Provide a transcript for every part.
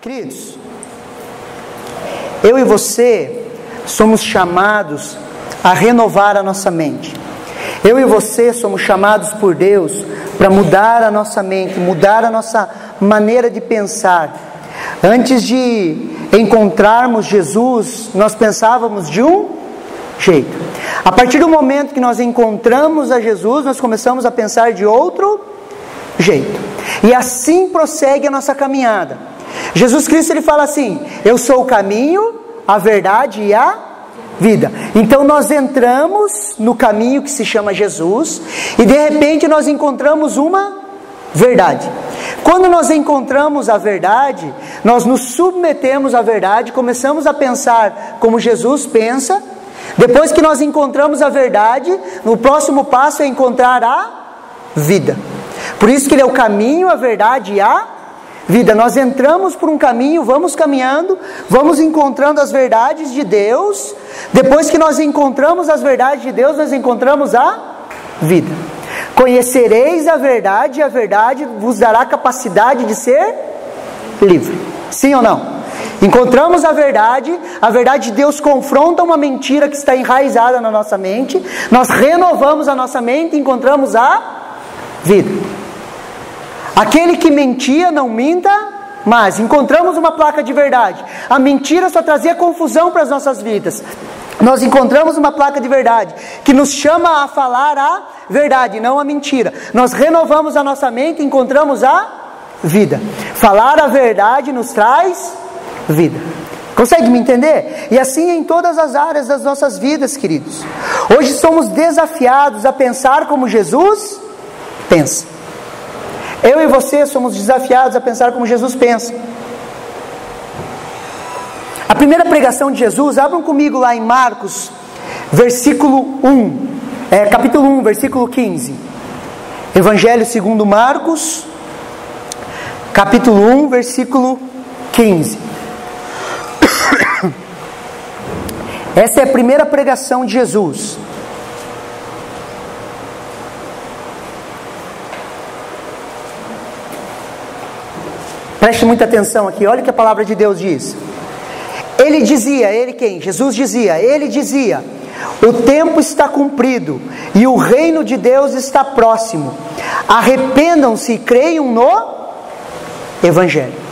Queridos, eu e você somos chamados a renovar a nossa mente. Eu e você somos chamados por Deus para mudar a nossa mente, mudar a nossa maneira de pensar. Antes de encontrarmos Jesus, nós pensávamos de um jeito. A partir do momento que nós encontramos a Jesus, nós começamos a pensar de outro jeito. E assim prossegue a nossa caminhada. Jesus Cristo, ele fala assim: eu sou o caminho, a verdade e a vida. Então nós entramos no caminho que se chama Jesus e de repente nós encontramos uma verdade. Quando nós encontramos a verdade, nós nos submetemos à verdade, começamos a pensar como Jesus pensa. Depois que nós encontramos a verdade, o próximo passo é encontrar a vida. Por isso que ele é o caminho, a verdade e a vida. Nós entramos por um caminho, vamos caminhando, vamos encontrando as verdades de Deus. Depois que nós encontramos as verdades de Deus, nós encontramos a vida. Conhecereis a verdade e a verdade vos dará capacidade de ser livre. Sim ou não? Encontramos a verdade de Deus confronta uma mentira que está enraizada na nossa mente. Nós renovamos a nossa mente e encontramos a vida. Aquele que mentia, não minta mais. Encontramos uma placa de verdade. A mentira só trazia confusão para as nossas vidas. Nós encontramos uma placa de verdade que nos chama a falar a verdade, não a mentira. Nós renovamos a nossa mente e encontramos a vida. Falar a verdade nos traz vida. Consegue me entender? E assim em todas as áreas das nossas vidas, queridos. Hoje somos desafiados a pensar como Jesus pensa. Eu e você somos desafiados a pensar como Jesus pensa. A primeira pregação de Jesus, abram comigo lá em Marcos, capítulo 1, versículo 15. Evangelho segundo Marcos, capítulo 1, versículo 15. Essa é a primeira pregação de Jesus. Preste muita atenção aqui, olha o que a palavra de Deus diz. Ele dizia, ele quem? Jesus dizia, ele dizia: o tempo está cumprido e o reino de Deus está próximo. Arrependam-se e creiam no Evangelho.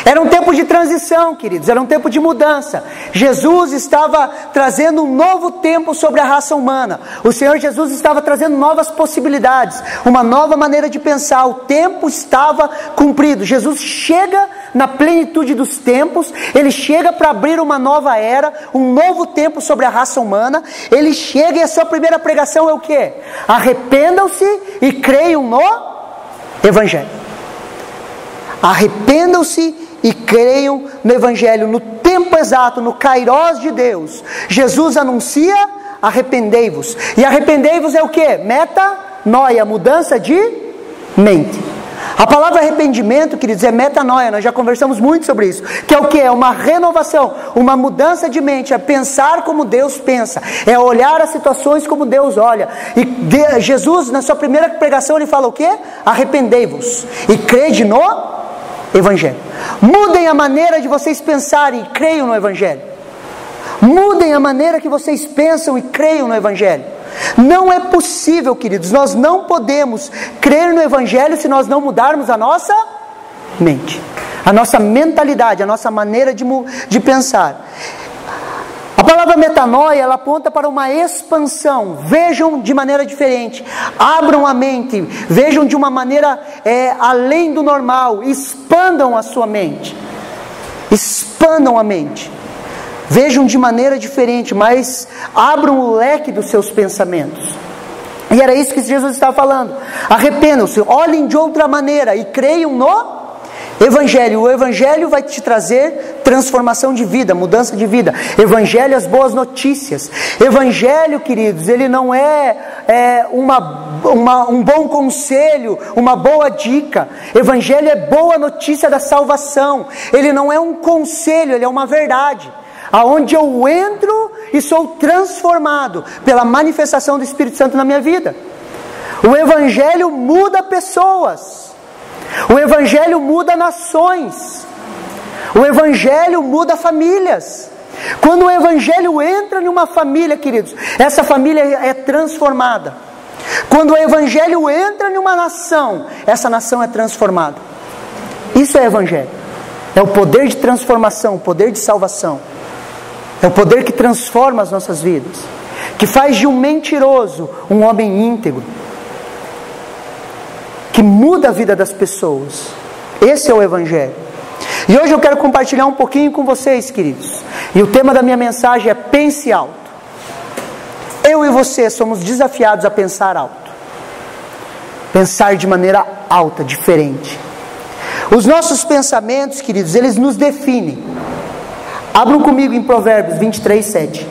Era um tempo de transição, queridos, era um tempo de mudança. Jesus estava trazendo um novo tempo sobre a raça humana. O Senhor Jesus estava trazendo novas possibilidades, uma nova maneira de pensar. O tempo estava cumprido. Jesus chega na plenitude dos tempos, ele chega para abrir uma nova era, um novo tempo sobre a raça humana. Ele chega e a sua primeira pregação é o quê? Arrependam-se e creiam no Evangelho. Arrependam-se e creiam no Evangelho. No tempo exato, no Kairos de Deus, Jesus anuncia: arrependei-vos. E arrependei-vos é o que? Metanoia, mudança de mente. A palavra arrependimento, queridos, é metanoia. Nós já conversamos muito sobre isso. Que é o que? É uma renovação, uma mudança de mente. É pensar como Deus pensa. É olhar as situações como Deus olha. E Jesus, na sua primeira pregação, ele fala o que? Arrependei-vos e crede no Evangelho. Mudem a maneira de vocês pensarem e creiam no Evangelho. Mudem a maneira que vocês pensam e creiam no Evangelho. Não é possível, queridos, nós não podemos crer no Evangelho se nós não mudarmos a nossa mente, a nossa mentalidade, a nossa maneira de pensar. A palavra metanoia, ela aponta para uma expansão. Vejam de maneira diferente, abram a mente, vejam de uma maneira além do normal, expandam a sua mente, expandam a mente, vejam de maneira diferente, mas abram o leque dos seus pensamentos. E era isso que Jesus estava falando. Arrependam-se, olhem de outra maneira e creiam no Evangelho. O Evangelho vai te trazer transformação de vida, mudança de vida. Evangelho, as boas notícias. Evangelho, queridos, ele não é um bom conselho, uma boa dica. Evangelho é boa notícia da salvação. Ele não é um conselho, ele é uma verdade. Aonde eu entro e sou transformado pela manifestação do Espírito Santo na minha vida. O Evangelho muda pessoas. O Evangelho muda nações. O Evangelho muda famílias. Quando o Evangelho entra numa família, queridos, essa família é transformada. Quando o Evangelho entra numa nação, essa nação é transformada. Isso é Evangelho. É o poder de transformação, o poder de salvação. É o poder que transforma as nossas vidas, que faz de um mentiroso um homem íntegro, que muda a vida das pessoas. Esse é o Evangelho. E hoje eu quero compartilhar um pouquinho com vocês, queridos. E o tema da minha mensagem é pense alto. Eu e você somos desafiados a pensar alto. Pensar de maneira alta, diferente. Os nossos pensamentos, queridos, eles nos definem. Abram comigo em Provérbios 23, 7.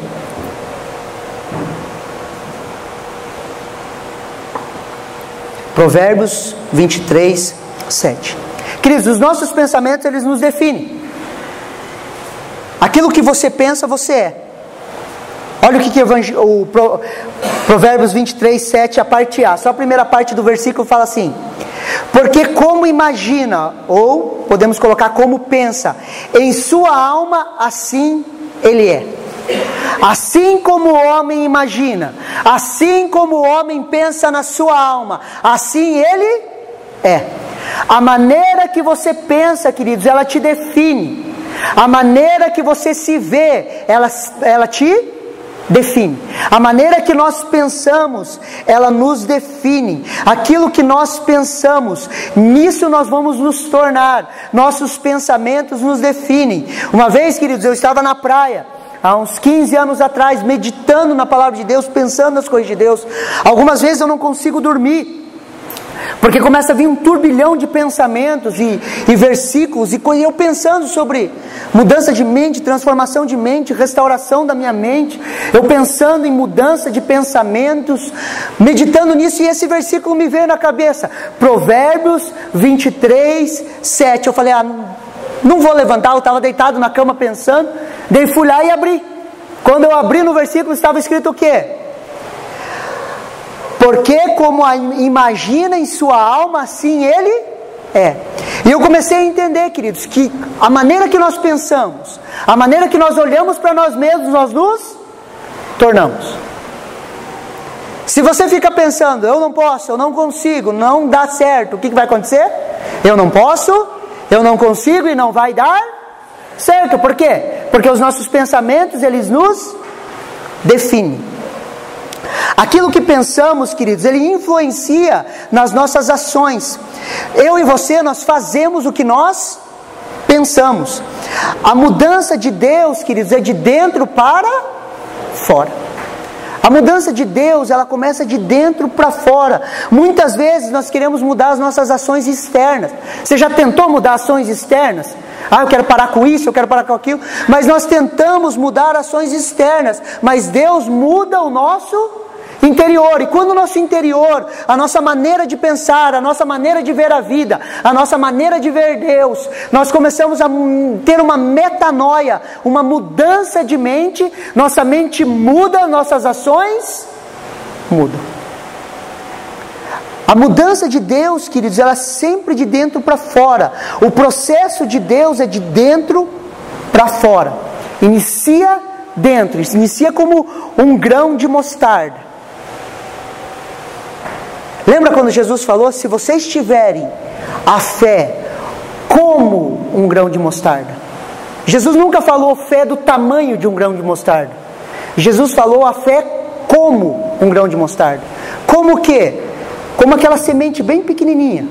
Provérbios 23, 7. Queridos, os nossos pensamentos, eles nos definem. Aquilo que você pensa, você é. Olha o que o Provérbios 23, 7, a parte A. Só a primeira parte do versículo fala assim: porque como imagina, ou podemos colocar como pensa, em sua alma, assim ele é. Assim como o homem imagina, assim como o homem pensa na sua alma, assim ele é. A maneira que você pensa, queridos, ela te define. A maneira que você se vê, ela te define. A maneira que nós pensamos, ela nos define. Aquilo que nós pensamos, nisso nós vamos nos tornar. Nossos pensamentos nos definem. Uma vez, queridos, eu estava na praia, há uns 15 anos atrás, meditando na palavra de Deus, pensando nas coisas de Deus. Algumas vezes eu não consigo dormir, porque começa a vir um turbilhão de pensamentos e versículos, e eu pensando sobre mudança de mente, transformação de mente, restauração da minha mente, eu pensando em mudança de pensamentos, meditando nisso, e esse versículo me veio na cabeça, Provérbios 23, 7, eu falei, não vou levantar, eu estava deitado na cama pensando, daí fui lá e abri. Quando eu abri no versículo estava escrito o quê? Porque como imagina em sua alma, assim ele é. E eu comecei a entender, queridos, que a maneira que nós pensamos, a maneira que nós olhamos para nós mesmos, nós nos tornamos. Se você fica pensando, eu não posso, eu não consigo, não dá certo, o que vai acontecer? Eu não posso, eu não consigo e não vai dar certo. Por quê? Porque os nossos pensamentos, eles nos definem. Aquilo que pensamos, queridos, ele influencia nas nossas ações. Eu e você, nós fazemos o que nós pensamos. A mudança de Deus, queridos, é de dentro para fora. A mudança de Deus, ela começa de dentro para fora. Muitas vezes nós queremos mudar as nossas ações externas. Você já tentou mudar ações externas? Eu quero parar com isso, eu quero parar com aquilo. Mas nós tentamos mudar ações externas, mas Deus muda o nosso interior. E quando o nosso interior, a nossa maneira de pensar, a nossa maneira de ver a vida, a nossa maneira de ver Deus, nós começamos a ter uma metanoia, uma mudança de mente, nossa mente muda, nossas ações mudam. A mudança de Deus, queridos, ela é sempre de dentro para fora. O processo de Deus é de dentro para fora. Inicia dentro, inicia como um grão de mostarda. Lembra quando Jesus falou, se vocês tiverem a fé como um grão de mostarda? Jesus nunca falou fé do tamanho de um grão de mostarda. Jesus falou a fé como um grão de mostarda. Como o quê? Como aquela semente bem pequenininha,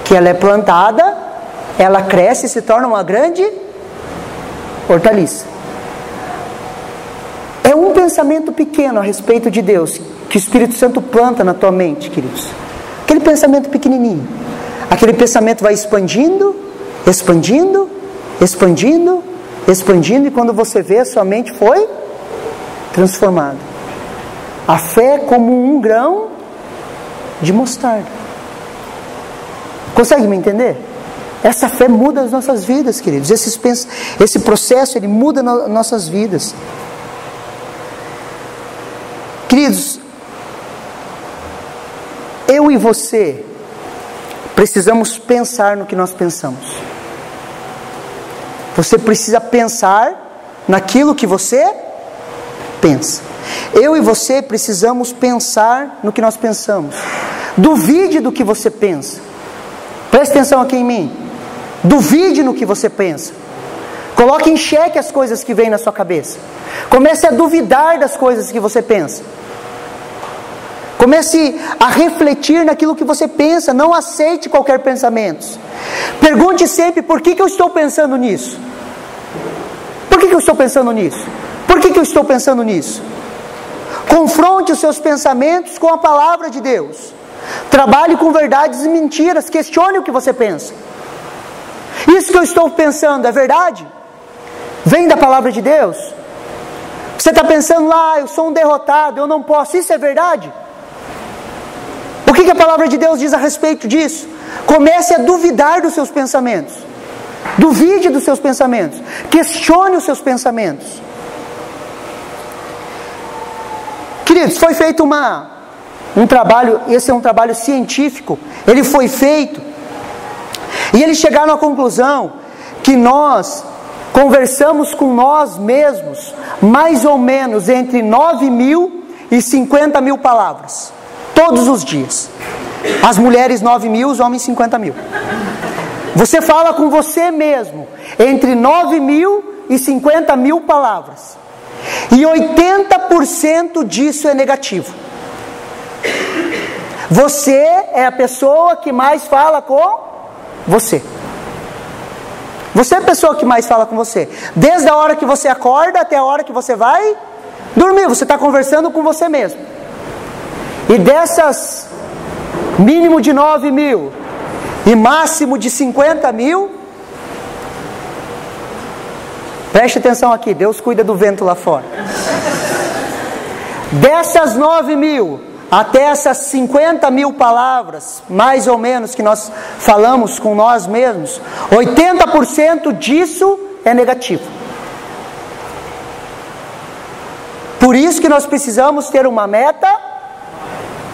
que ela é plantada, ela cresce e se torna uma grande hortaliça. É um pensamento pequeno a respeito de Deus, que o Espírito Santo planta na tua mente, queridos. Aquele pensamento pequenininho. Aquele pensamento vai expandindo, expandindo, expandindo, expandindo, e quando você vê, a sua mente foi transformada. A fé é como um grão de mostarda. Consegue me entender? Essa fé muda as nossas vidas, queridos. Esse processo, ele muda nossas vidas. Queridos, eu e você precisamos pensar no que nós pensamos. Você precisa pensar naquilo que você pensa. Eu e você precisamos pensar no que nós pensamos. Duvide do que você pensa. Preste atenção aqui em mim. Duvide no que você pensa. Coloque em xeque as coisas que vêm na sua cabeça. Comece a duvidar das coisas que você pensa. Comece a refletir naquilo que você pensa. Não aceite qualquer pensamento. Pergunte sempre: por que eu estou pensando nisso? Por que eu estou pensando nisso? Por que eu estou pensando nisso? Confronte os seus pensamentos com a palavra de Deus. Trabalhe com verdades e mentiras. Questione o que você pensa. Isso que eu estou pensando é verdade? Vem da palavra de Deus? Você está pensando lá: eu sou um derrotado, eu não posso. Isso é verdade? O que a palavra de Deus diz a respeito disso? Comece a duvidar dos seus pensamentos. Duvide dos seus pensamentos. Questione os seus pensamentos. Queridos, foi feito um trabalho, esse é um trabalho científico. Ele foi feito e eles chegaram à conclusão que nós conversamos com nós mesmos mais ou menos entre 9.000 e 50.000 palavras todos os dias. As mulheres 9.000, os homens 50.000. Você fala com você mesmo entre 9.000 e 50.000 palavras. E 80% disso é negativo. Você é a pessoa que mais fala com você. Você é a pessoa que mais fala com você. Desde a hora que você acorda até a hora que você vai dormir, você está conversando com você mesmo. E dessas, mínimo de 9.000 e máximo de 50.000, preste atenção aqui, Deus cuida do vento lá fora. Dessas 9.000 até essas 50.000 palavras, mais ou menos, que nós falamos com nós mesmos, 80% disso é negativo. Por isso que nós precisamos ter uma meta,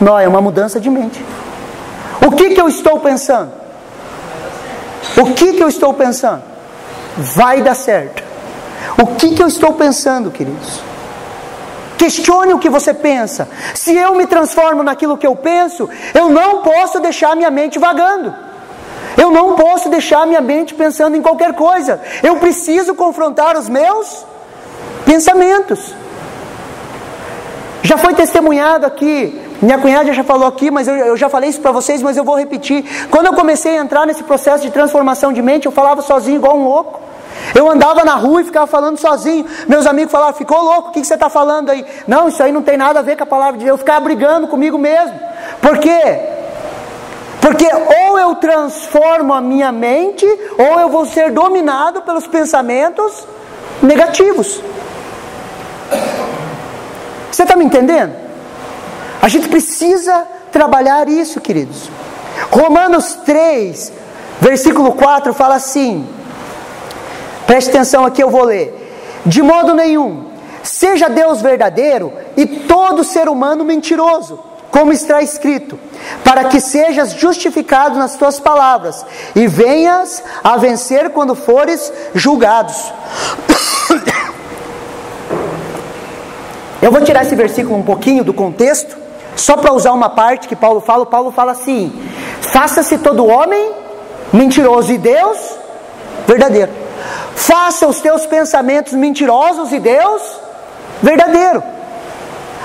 não, é uma mudança de mente. O que eu estou pensando? O que eu estou pensando? Vai dar certo. O que eu estou pensando, queridos? Questione o que você pensa. Se eu me transformo naquilo que eu penso, eu não posso deixar minha mente vagando. Eu não posso deixar minha mente pensando em qualquer coisa. Eu preciso confrontar os meus pensamentos. Já foi testemunhado aqui, minha cunhada já falou aqui, mas eu já falei isso para vocês, mas eu vou repetir. Quando eu comecei a entrar nesse processo de transformação de mente, eu falava sozinho igual um louco. Eu andava na rua e ficava falando sozinho. Meus amigos falavam: ficou louco, o que você está falando aí? Não, isso aí não tem nada a ver com a palavra de Deus. Eu ficava brigando comigo mesmo. Por quê? Porque ou eu transformo a minha mente, ou eu vou ser dominado pelos pensamentos negativos. Você está me entendendo? A gente precisa trabalhar isso, queridos. Romanos 3, versículo 4 fala assim, preste atenção aqui, eu vou ler: de modo nenhum, seja Deus verdadeiro e todo ser humano mentiroso, como está escrito, para que sejas justificado nas tuas palavras e venhas a vencer quando fores julgados. Eu vou tirar esse versículo um pouquinho do contexto, só para usar uma parte que Paulo fala. Paulo fala assim: faça-se todo homem mentiroso e Deus verdadeiro. Faça os teus pensamentos mentirosos e Deus verdadeiro.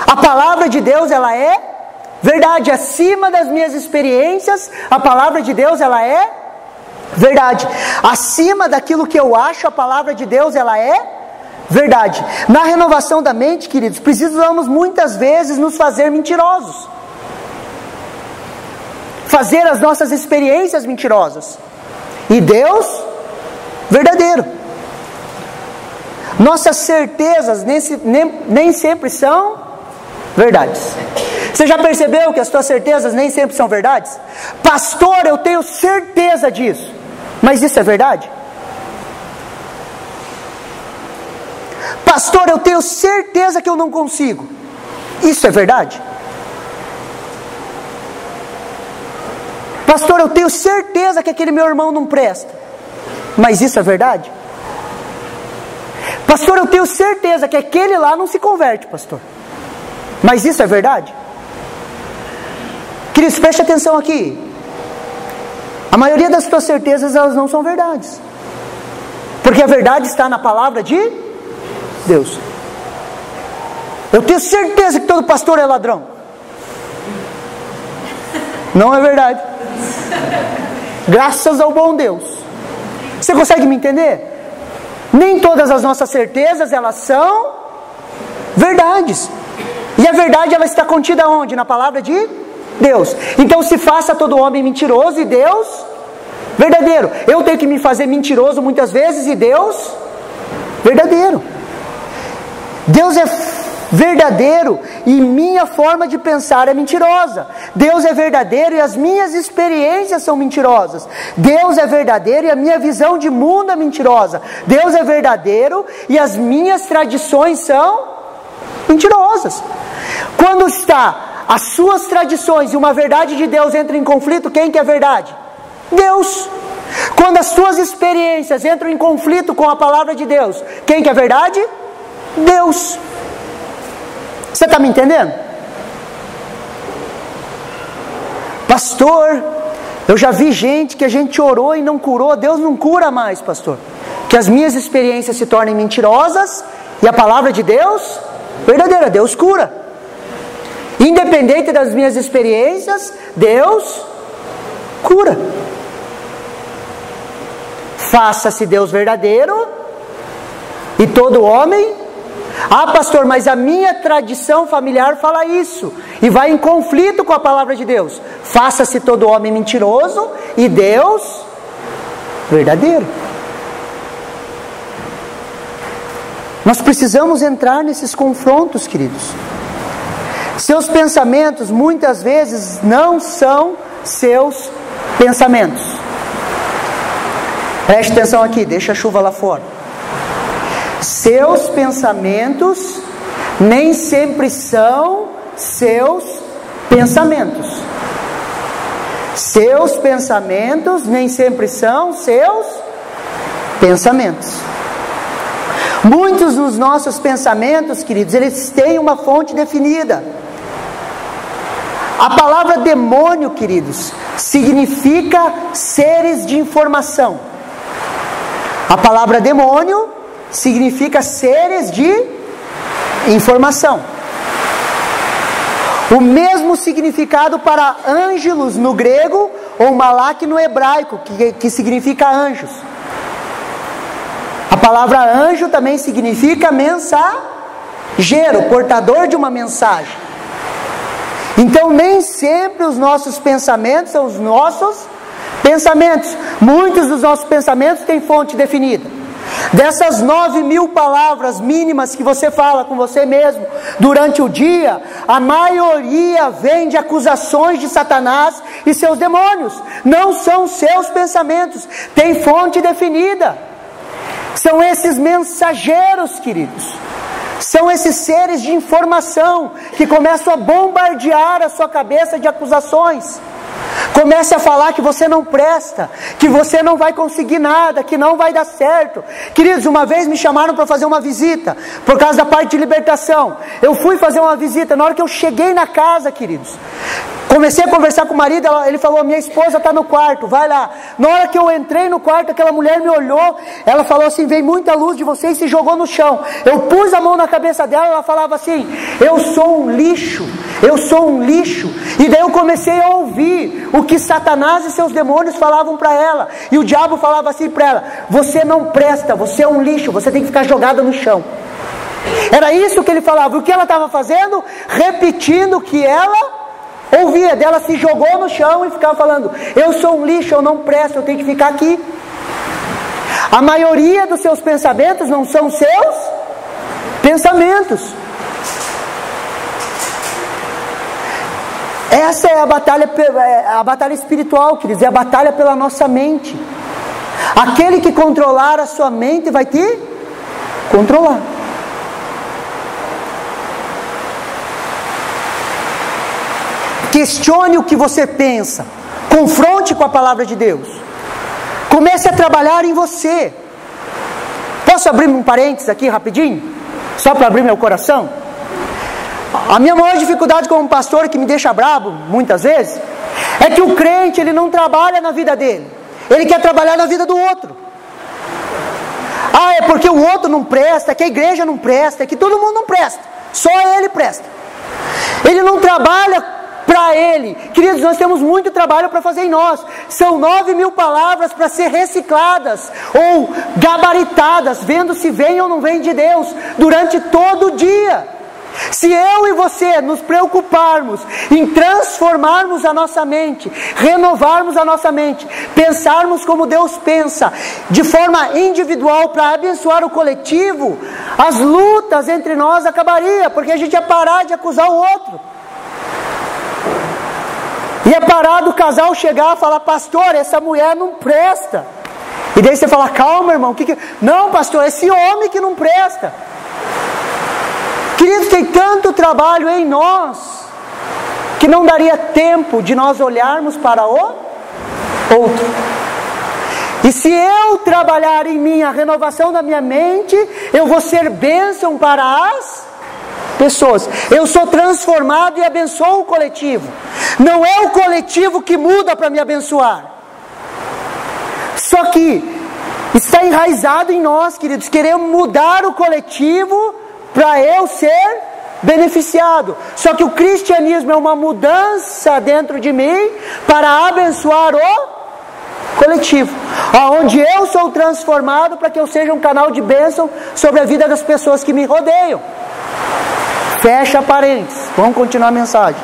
A palavra de Deus, ela é verdade. Acima das minhas experiências, a palavra de Deus, ela é verdade. Acima daquilo que eu acho, a palavra de Deus, ela é verdade. Na renovação da mente, queridos, precisamos muitas vezes nos fazer mentirosos. Fazer as nossas experiências mentirosas. E Deus verdadeiro. Nossas certezas nem sempre são verdades. Você já percebeu que as suas certezas nem sempre são verdades? Pastor, eu tenho certeza disso. Mas isso é verdade? Pastor, eu tenho certeza que eu não consigo. Isso é verdade? Pastor, eu tenho certeza que aquele meu irmão não presta. Mas isso é verdade? Pastor, eu tenho certeza que aquele lá não se converte, pastor. Mas isso é verdade? Queridos, preste atenção aqui. A maioria das tuas certezas, elas não são verdades. Porque a verdade está na palavra de Deus. Eu tenho certeza que todo pastor é ladrão. Não é verdade. Graças ao bom Deus. Você consegue me entender? Nem todas as nossas certezas, elas são verdades. E a verdade, ela está contida onde? Na palavra de Deus. Então se faça todo homem mentiroso e Deus verdadeiro. Eu tenho que me fazer mentiroso muitas vezes e Deus verdadeiro. Deus é verdadeiro e minha forma de pensar é mentirosa. Deus é verdadeiro e as minhas experiências são mentirosas. Deus é verdadeiro e a minha visão de mundo é mentirosa. Deus é verdadeiro e as minhas tradições são mentirosas. Quando está as suas tradições e uma verdade de Deus entram em conflito, quem que é verdade? Deus. Quando as suas experiências entram em conflito com a palavra de Deus, quem que é verdade? Deus. Você está me entendendo? Pastor, eu já vi gente que a gente orou e não curou. Deus não cura mais, pastor. Que as minhas experiências se tornem mentirosas e a palavra de Deus verdadeira. Deus cura. Independente das minhas experiências, Deus cura. Faça-se Deus verdadeiro e todo homem. Ah, pastor, mas a minha tradição familiar fala isso e vai em conflito com a palavra de Deus. Faça-se todo homem mentiroso e Deus verdadeiro. Nós precisamos entrar nesses confrontos, queridos. Seus pensamentos muitas vezes não são seus pensamentos. Preste atenção aqui, deixa a chuva lá fora. Seus pensamentos nem sempre são seus pensamentos. Seus pensamentos nem sempre são seus pensamentos. Muitos dos nossos pensamentos, queridos, eles têm uma fonte definida. A palavra demônio, queridos, significa seres de informação. A palavra demônio significa seres de informação. O mesmo significado para ângelos no grego ou malak no hebraico, que significa anjos. A palavra anjo também significa mensageiro, portador de uma mensagem. Então nem sempre os nossos pensamentos são os nossos pensamentos. Muitos dos nossos pensamentos têm fonte definida. Dessas 9.000 palavras mínimas que você fala com você mesmo durante o dia, a maioria vem de acusações de Satanás e seus demônios. Não são seus pensamentos, tem fonte definida. São esses mensageiros, queridos. São esses seres de informação que começam a bombardear a sua cabeça de acusações. Comece a falar que você não presta, que você não vai conseguir nada, que não vai dar certo. Queridos, uma vez me chamaram para fazer uma visita, por causa da parte de libertação. Eu fui fazer uma visita, na hora que eu cheguei na casa, queridos, comecei a conversar com o marido, ele falou, minha esposa está no quarto, vai lá. Na hora que eu entrei no quarto, aquela mulher me olhou, ela falou assim, veio muita luz de você e se jogou no chão. Eu pus a mão na cabeça dela, ela falava assim, eu sou um lixo, eu sou um lixo. E daí eu comecei a ouvir o que Satanás e seus demônios falavam para ela. E o diabo falava assim para ela, você não presta, você é um lixo, você tem que ficar jogada no chão. Era isso que ele falava. O que ela estava fazendo? Repetindo o que ela ouvia. Dela se jogou no chão e ficava falando, eu sou um lixo, eu não presto, eu tenho que ficar aqui. A maioria dos seus pensamentos não são seus pensamentos. Essa é a batalha espiritual, queridos, é a batalha pela nossa mente. Aquele que controlar a sua mente vai te controlar. Questione o que você pensa. Confronte com a palavra de Deus. Comece a trabalhar em você. Posso abrir um parênteses aqui rapidinho? Só para abrir meu coração? A minha maior dificuldade como pastor, que me deixa bravo muitas vezes, é que o crente, ele não trabalha na vida dele. Ele quer trabalhar na vida do outro. Ah, é porque o outro não presta, é que a igreja não presta, é que todo mundo não presta. Só ele presta. Ele não trabalha para ele. Queridos, nós temos muito trabalho para fazer em nós. São 9.000 palavras para ser recicladas ou gabaritadas, vendo se vem ou não vem de Deus, durante todo o dia. Se eu e você nos preocuparmos em transformarmos a nossa mente, renovarmos a nossa mente, pensarmos como Deus pensa, de forma individual para abençoar o coletivo, as lutas entre nós acabariam, porque a gente ia parar de acusar o outro. Ia parar do casal chegar e falar: pastor, essa mulher não presta. E daí você fala: calma, irmão, não, pastor, esse homem que não presta. Queridos, tem tanto trabalho em nós que não daria tempo de nós olharmos para o outro. E se eu trabalhar em mim a renovação da minha mente, eu vou ser bênção para as pessoas. Eu sou transformado e abençoo o coletivo. Não é o coletivo que muda para me abençoar. Só que está enraizado em nós, queridos. Queremos mudar o coletivo para eu ser beneficiado. Só que o cristianismo é uma mudança dentro de mim para abençoar o coletivo, aonde eu sou transformado para que eu seja um canal de bênção sobre a vida das pessoas que me rodeiam. Fecha parênteses. Vamos continuar a mensagem.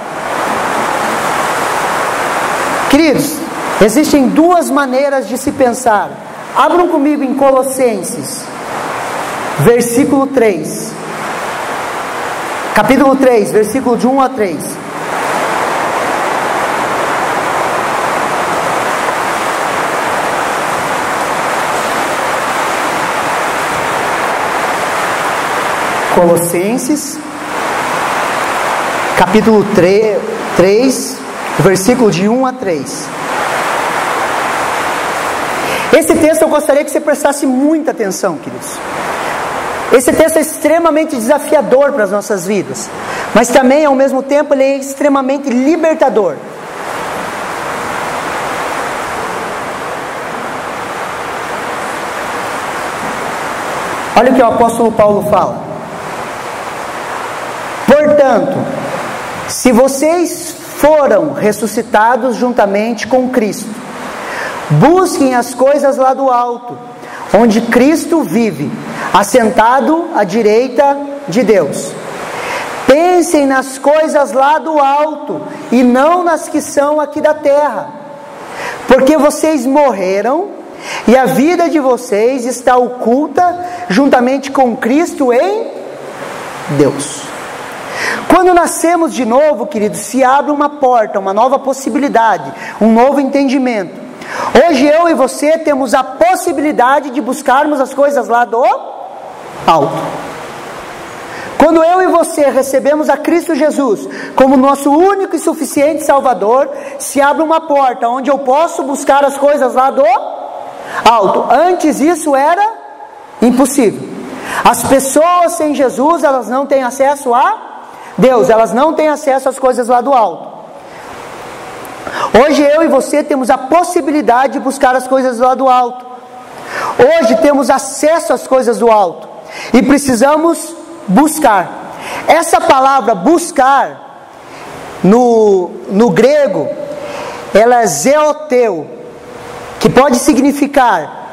Queridos, existem duas maneiras de se pensar. Abram comigo em Colossenses, versículo 3. Capítulo 3, versículo de 1 a 3. Colossenses, capítulo 3, versículo de 1 a 3. Esse texto eu gostaria que você prestasse muita atenção, queridos. Esse texto é extremamente desafiador para as nossas vidas, mas também, ao mesmo tempo, ele é extremamente libertador. Olha o que o apóstolo Paulo fala. Portanto, se vocês foram ressuscitados juntamente com Cristo, busquem as coisas lá do alto, onde Cristo vive, assentado à direita de Deus. Pensem nas coisas lá do alto e não nas que são aqui da terra, porque vocês morreram e a vida de vocês está oculta juntamente com Cristo em Deus. Quando nascemos de novo, queridos, se abre uma porta, uma nova possibilidade, um novo entendimento. Hoje eu e você temos a possibilidade de buscarmos as coisas lá do alto. Quando eu e você recebemos a Cristo Jesus como nosso único e suficiente Salvador, se abre uma porta onde eu posso buscar as coisas lá do alto. Antes isso era impossível. As pessoas sem Jesus, elas não têm acesso a Deus, elas não têm acesso às coisas lá do alto. Hoje eu e você temos a possibilidade de buscar as coisas lá do alto. Hoje temos acesso às coisas do alto e precisamos buscar. Essa palavra buscar no grego, ela é zeoteu, que pode significar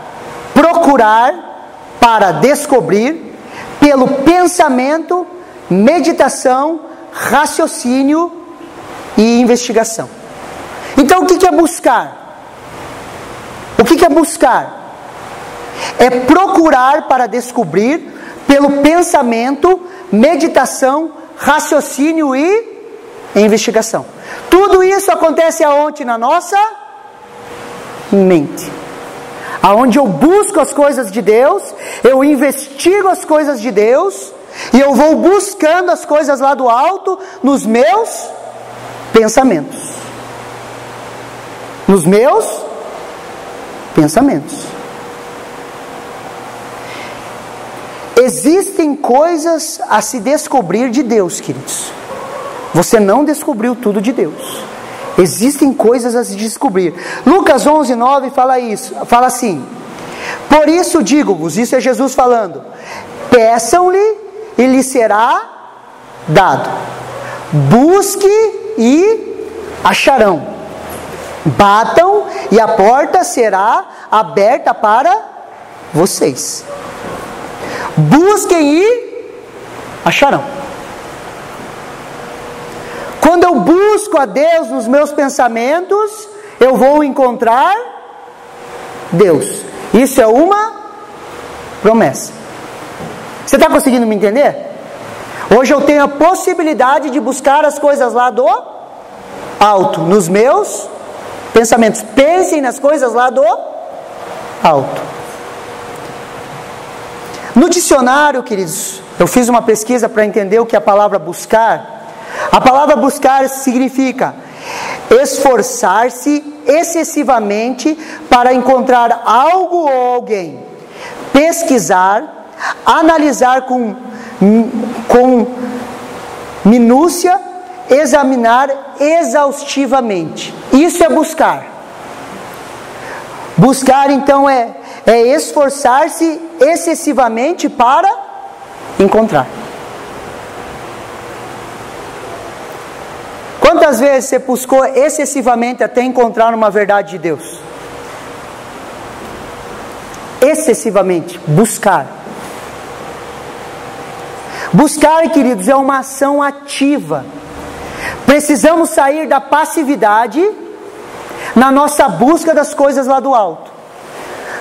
procurar para descobrir pelo pensamento, meditação, raciocínio e investigação. Então o que é buscar? O que é buscar? É procurar para descobrir pelo pensamento, meditação, raciocínio e investigação. Tudo isso acontece aonde? Na nossa mente. Aonde eu busco as coisas de Deus, eu investigo as coisas de Deus, e eu vou buscando as coisas lá do alto nos meus pensamentos. Nos meus pensamentos. Existem coisas a se descobrir de Deus, queridos. Você não descobriu tudo de Deus. Existem coisas a se descobrir. Lucas 11:9 fala isso, fala assim: por isso digo-vos, isso é Jesus falando, peçam-lhe e lhe será dado. Busque e acharão. Batam e a porta será aberta para vocês. Busquem e acharão. Quando eu busco a Deus nos meus pensamentos, eu vou encontrar Deus. Isso é uma promessa. Você está conseguindo me entender? Hoje eu tenho a possibilidade de buscar as coisas lá do alto, nos meus pensamentos. Pensem nas coisas lá do alto. No dicionário, queridos, eu fiz uma pesquisa para entender o que é a palavra buscar. A palavra buscar significa esforçar-se excessivamente para encontrar algo ou alguém, pesquisar, analisar com minúcia, examinar exaustivamente. Isso é buscar. Buscar então é esforçar-se excessivamente para encontrar. Quantas vezes você buscou excessivamente até encontrar uma verdade de Deus? Excessivamente, buscar. Buscar, queridos, é uma ação ativa. Precisamos sair da passividade na nossa busca das coisas lá do alto.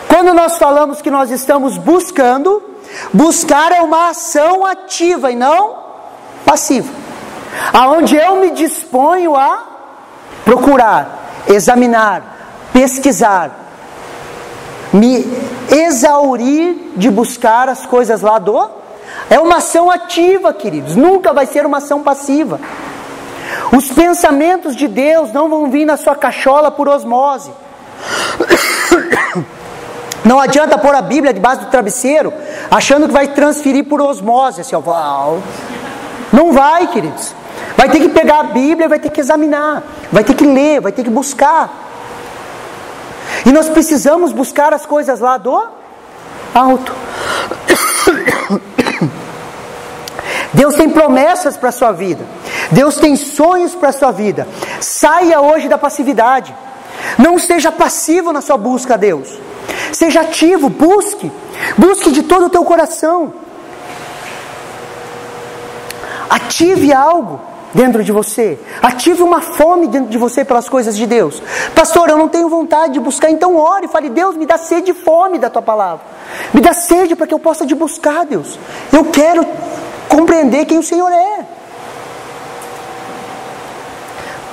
Quando nós falamos que nós estamos buscando, buscar é uma ação ativa e não passiva. Aonde eu me disponho a procurar, examinar, pesquisar, me exaurir de buscar as coisas lá do alto. É uma ação ativa, queridos, nunca vai ser uma ação passiva. Os pensamentos de Deus não vão vir na sua cachola por osmose. Não adianta pôr a Bíblia debaixo do travesseiro, achando que vai transferir por osmose, assim, ó. Não vai, queridos. Vai ter que pegar a Bíblia, vai ter que examinar, vai ter que ler, vai ter que buscar. E nós precisamos buscar as coisas lá do alto. Deus tem promessas para a sua vida. Deus tem sonhos para a sua vida. Saia hoje da passividade. Não seja passivo na sua busca a Deus. Seja ativo, busque. Busque de todo o teu coração. Ative algo dentro de você. Ative uma fome dentro de você pelas coisas de Deus. Pastor, eu não tenho vontade de buscar. Então ore e fale: Deus, me dá sede e fome da tua palavra. Me dá sede para que eu possa te buscar, Deus. Eu quero compreender quem o Senhor é.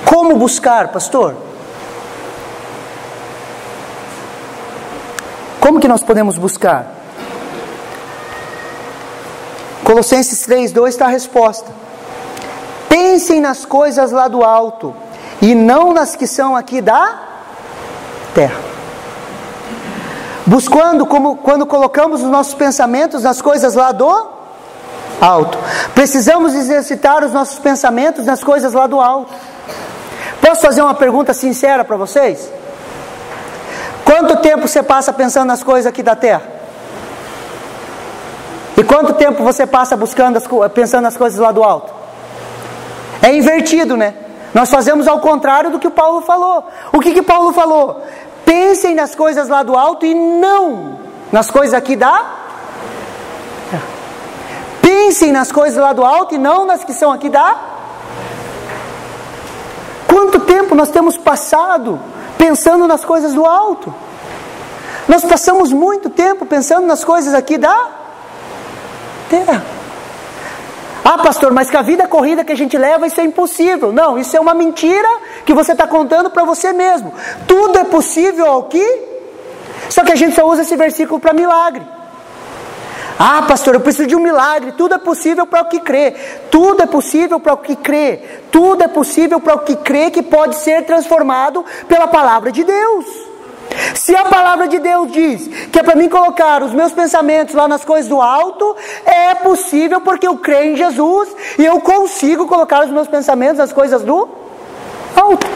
Como buscar, pastor? Como que nós podemos buscar? Colossenses 3:2 está a resposta. Pensem nas coisas lá do alto e não nas que são aqui da terra. Buscando, quando colocamos os nossos pensamentos nas coisas lá do alto. Precisamos exercitar os nossos pensamentos nas coisas lá do alto. Posso fazer uma pergunta sincera para vocês? Quanto tempo você passa pensando nas coisas aqui da terra? E quanto tempo você passa pensando nas coisas lá do alto? É invertido, né? Nós fazemos ao contrário do que o Paulo falou. O que Paulo falou? Pensem nas coisas lá do alto e não nas coisas aqui da terra. Pensem nas coisas lá do alto e não nas que são aqui da... Quanto tempo nós temos passado pensando nas coisas do alto? Nós passamos muito tempo pensando nas coisas aqui da terra. Ah, pastor, mas com a vida corrida que a gente leva, isso é impossível. Não, isso é uma mentira que você está contando para você mesmo. Tudo é possível ao que? Só que a gente só usa esse versículo para milagre. Ah, pastor, eu preciso de um milagre. Tudo é possível para o que crê. Tudo é possível para o que crê. Tudo é possível para o que crê que pode ser transformado pela palavra de Deus. Se a palavra de Deus diz que é para mim colocar os meus pensamentos lá nas coisas do alto, é possível porque eu creio em Jesus e eu consigo colocar os meus pensamentos nas coisas do alto.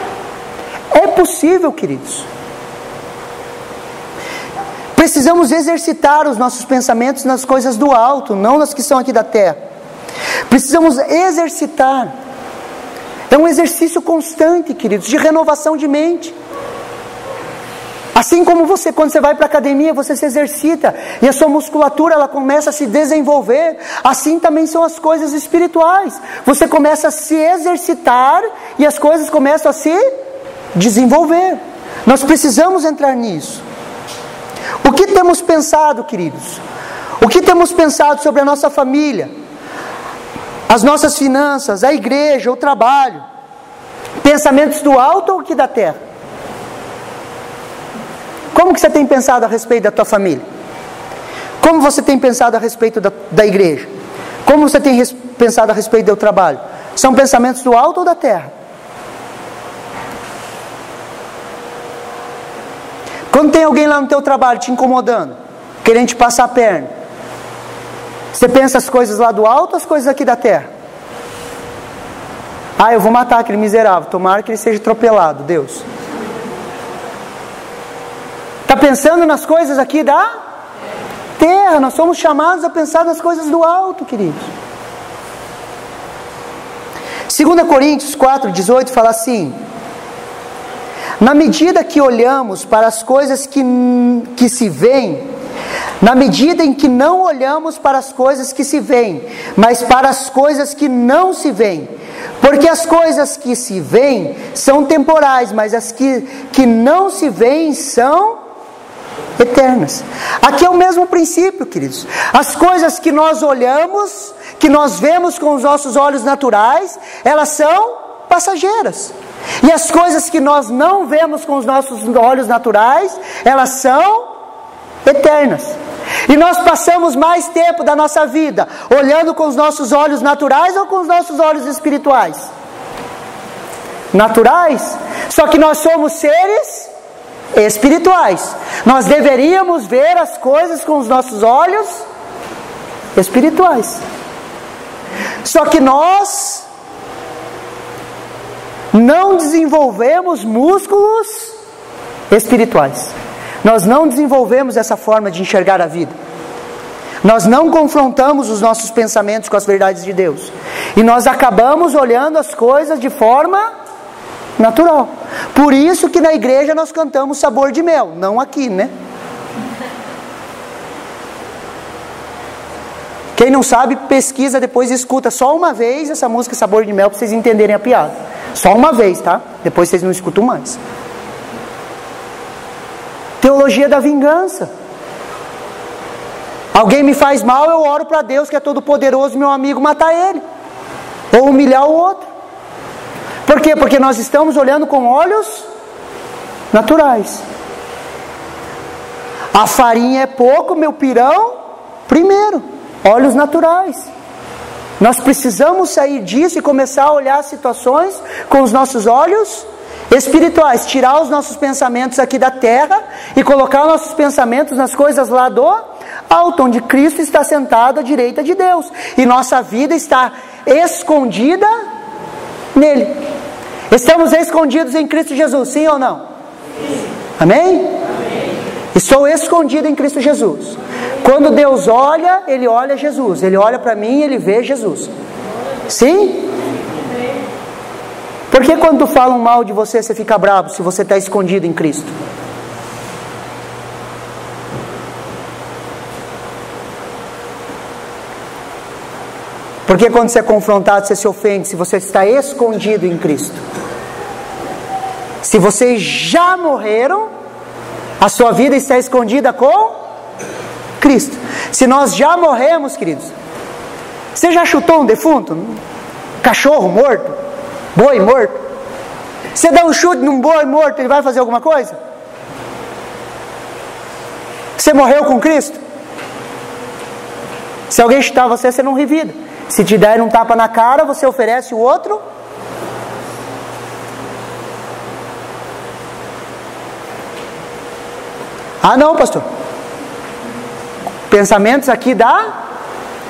É possível, queridos. Precisamos exercitar os nossos pensamentos nas coisas do alto, não nas que são aqui da terra. Precisamos exercitar. É um exercício constante, queridos, de renovação de mente. Assim como você, quando você vai para a academia, você se exercita e a sua musculatura ela começa a se desenvolver, assim também são as coisas espirituais. Você começa a se exercitar e as coisas começam a se desenvolver. Nós precisamos entrar nisso. O que temos pensado, queridos? O que temos pensado sobre a nossa família, as nossas finanças, a igreja, o trabalho? Pensamentos do alto ou aqui da terra? Como que você tem pensado a respeito da tua família? Como você tem pensado a respeito da igreja? Como você tem pensado a respeito do teu trabalho? São pensamentos do alto ou da terra? Quando tem alguém lá no teu trabalho te incomodando, querendo te passar a perna, você pensa as coisas lá do alto ou as coisas aqui da terra? Ah, eu vou matar aquele miserável, tomara que ele seja atropelado, Deus. Está pensando nas coisas aqui da terra? Nós somos chamados a pensar nas coisas do alto, queridos. 2 Coríntios 4,18 fala assim: na medida que olhamos para as coisas que se veem, na medida em que não olhamos para as coisas que se veem, mas para as coisas que não se veem, porque as coisas que se veem são temporais, mas as que não se veem são eternas. Aqui é o mesmo princípio, queridos. As coisas que nós olhamos, que nós vemos com os nossos olhos naturais, elas são passageiras. E as coisas que nós não vemos com os nossos olhos naturais, elas são eternas. E nós passamos mais tempo da nossa vida olhando com os nossos olhos naturais ou com os nossos olhos espirituais? Naturais. Só que nós somos seres espirituais. Nós deveríamos ver as coisas com os nossos olhos espirituais. Só que nós não desenvolvemos músculos espirituais. Nós não desenvolvemos essa forma de enxergar a vida. Nós não confrontamos os nossos pensamentos com as verdades de Deus. E nós acabamos olhando as coisas de forma natural. Por isso que na igreja nós cantamos Sabor de Mel. Não aqui, né? Quem não sabe, pesquisa depois e escuta só uma vez essa música Sabor de Mel para vocês entenderem a piada. Só uma vez, tá? Depois vocês não escutam mais. Teologia da vingança. Alguém me faz mal, eu oro para Deus que é todo poderoso, meu amigo, matar ele. Ou humilhar o outro. Por quê? Porque nós estamos olhando com olhos naturais. A farinha é pouco, meu pirão primeiro. Olhos naturais. Nós precisamos sair disso e começar a olhar as situações com os nossos olhos espirituais. Tirar os nossos pensamentos aqui da terra e colocar os nossos pensamentos nas coisas lá do alto, onde Cristo está sentado à direita de Deus. E nossa vida está escondida nele. Estamos escondidos em Cristo Jesus, sim ou não? Sim. Amém? Amém? Estou escondido em Cristo Jesus. Quando Deus olha, Ele olha Jesus. Ele olha para mim e Ele vê Jesus. Sim? Por que quando falam mal de você, você fica bravo se você está escondido em Cristo? Por que quando você é confrontado, você se ofende se você está escondido em Cristo? Se vocês já morreram, a sua vida está escondida com Cristo. Se nós já morremos, queridos, você já chutou um defunto? Cachorro morto? Boi morto? Você dá um chute num boi morto, ele vai fazer alguma coisa? Você morreu com Cristo? Se alguém chutar você, você não revida. Se te der um tapa na cara, você oferece o outro. Ah não, pastor. Pensamentos aqui da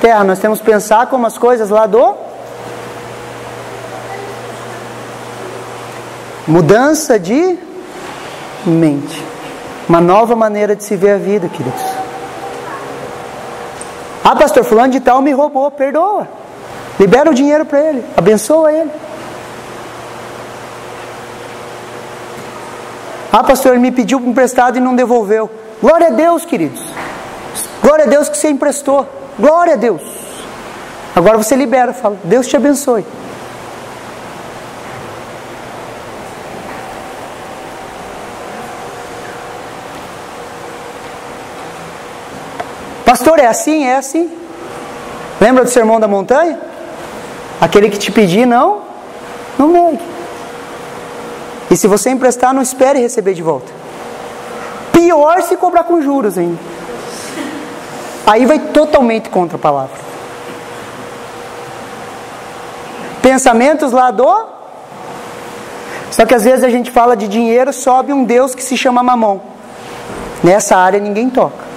terra. Nós temos que pensar como as coisas lá do... Mudança de mente. Uma nova maneira de se ver a vida, queridos. Ah, pastor, fulano de tal me roubou. Perdoa. Libera o dinheiro para ele. Abençoa ele. Ah, pastor, ele me pediu emprestado e não devolveu. Glória a Deus, queridos. Glória a Deus que você emprestou. Glória a Deus. Agora você libera, fala, Deus te abençoe. Pastor, é assim, é assim. Lembra do Sermão da Montanha? Aquele que te pedir, não negue. E se você emprestar, não espere receber de volta. Pior se cobrar com juros ainda. Aí vai totalmente contra a palavra. Pensamentos lá do... Só que às vezes a gente fala de dinheiro, sobe um Deus que se chama Mamon. Nessa área ninguém toca.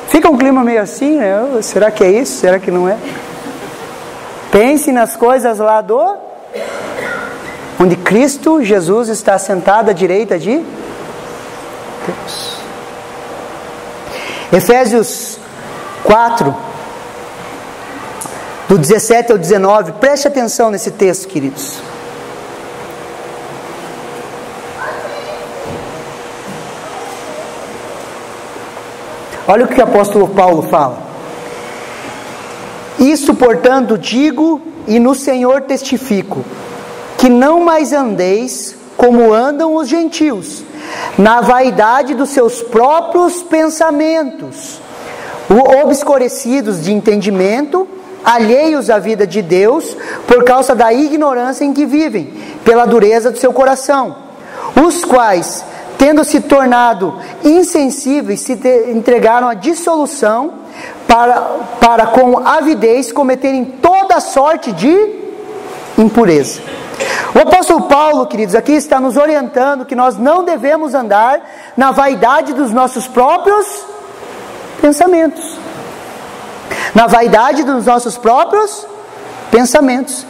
Fica um clima meio assim, né? Será que é isso? Será que não é? Pense nas coisas lá do... onde Cristo Jesus está sentado à direita de Deus. Efésios 4, do 17 ao 19. Preste atenção nesse texto, queridos. Olha o que o apóstolo Paulo fala. Isso, portanto, digo e no Senhor testifico, que não mais andeis como andam os gentios, na vaidade dos seus próprios pensamentos, obscurecidos de entendimento, alheios à vida de Deus, por causa da ignorância em que vivem, pela dureza do seu coração, os quais, tendo se tornado insensíveis, se entregaram à dissolução, para com avidez cometerem toda sorte de impureza. O apóstolo Paulo, queridos, aqui está nos orientando que nós não devemos andar na vaidade dos nossos próprios pensamentos. Na vaidade dos nossos próprios pensamentos.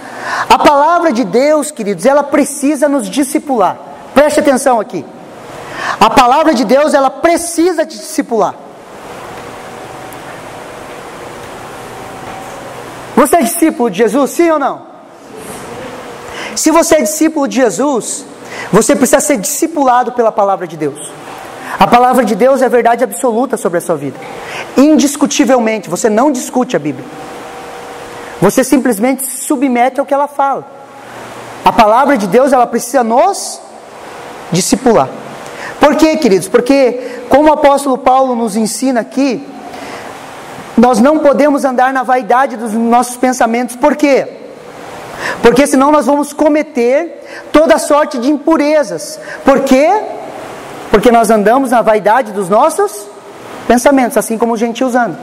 A palavra de Deus, queridos, ela precisa nos discipular. Preste atenção aqui. A palavra de Deus, ela precisa te discipular. Você é discípulo de Jesus, sim ou não? Se você é discípulo de Jesus, você precisa ser discipulado pela palavra de Deus. A palavra de Deus é a verdade absoluta sobre a sua vida. Indiscutivelmente, você não discute a Bíblia. Você simplesmente se submete ao que ela fala. A palavra de Deus, ela precisa nos discipular. Por quê, queridos? Porque, como o apóstolo Paulo nos ensina aqui, nós não podemos andar na vaidade dos nossos pensamentos. Por quê? Porque senão nós vamos cometer toda sorte de impurezas. Por quê? Porque nós andamos na vaidade dos nossos pensamentos, assim como os gentios andam.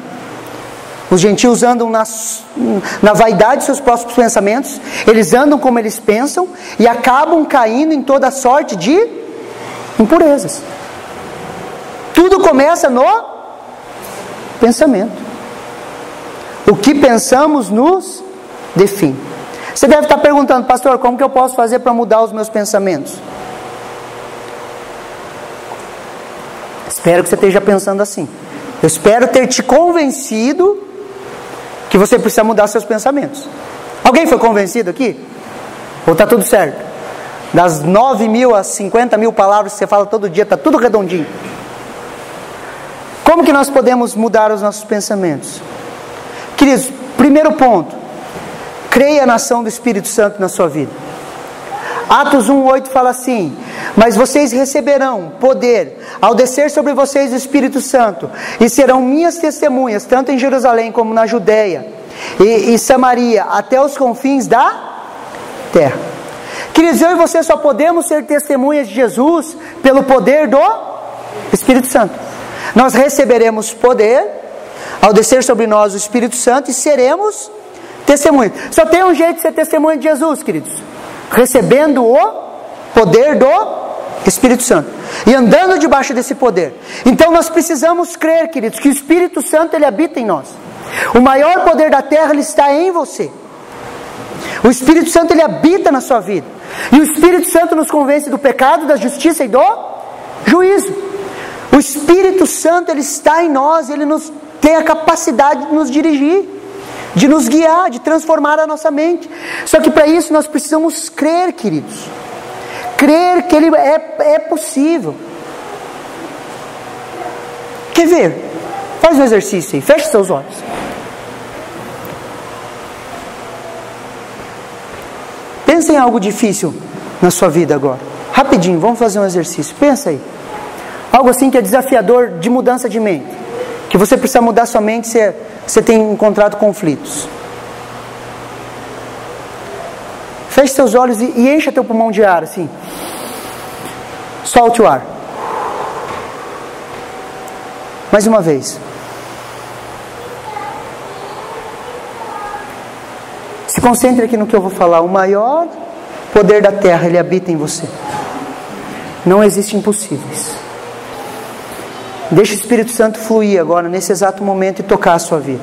Os gentios andam na vaidade dos seus próprios pensamentos, eles andam como eles pensam e acabam caindo em toda sorte de impurezas. Tudo começa no pensamento. O que pensamos nos define. Você deve estar perguntando, pastor, como que eu posso fazer para mudar os meus pensamentos? Espero que você esteja pensando assim. Eu espero ter te convencido que você precisa mudar seus pensamentos. Alguém foi convencido aqui? Ou está tudo certo? Das 9.000 às 50.000 palavras que você fala todo dia, está tudo redondinho. Como que nós podemos mudar os nossos pensamentos? Queridos, primeiro ponto, creia na ação do Espírito Santo na sua vida. Atos 1:8 fala assim: mas vocês receberão poder ao descer sobre vocês o Espírito Santo, e serão minhas testemunhas, tanto em Jerusalém como na Judéia e Samaria, até os confins da terra. Queridos, eu e você só podemos ser testemunhas de Jesus pelo poder do Espírito Santo. Nós receberemos poder ao descer sobre nós o Espírito Santo e seremos testemunhas. Só tem um jeito de ser testemunha de Jesus, queridos: recebendo o poder do Espírito Santo e andando debaixo desse poder. Então nós precisamos crer, queridos, que o Espírito Santo ele habita em nós. O maior poder da terra ele está em você. O Espírito Santo ele habita na sua vida. E o Espírito Santo nos convence do pecado, da justiça e do juízo. O Espírito Santo ele está em nós, ele nos tem a capacidade de nos dirigir, de nos guiar, de transformar a nossa mente. Só que para isso nós precisamos crer, queridos. Crer que ele é possível. Quer ver? Faz um exercício aí, feche seus olhos. Pensa em algo difícil na sua vida agora. Rapidinho, vamos fazer um exercício. Pensa aí. Algo assim que é desafiador de mudança de mente. Que você precisa mudar sua mente, você tem encontrado conflitos. Feche seus olhos e encha teu pulmão de ar, assim. Solte o ar. Mais uma vez. Se concentre aqui no que eu vou falar. O maior poder da terra, ele habita em você. Não existem impossíveis. Deixa o Espírito Santo fluir agora, nesse exato momento, e tocar a sua vida.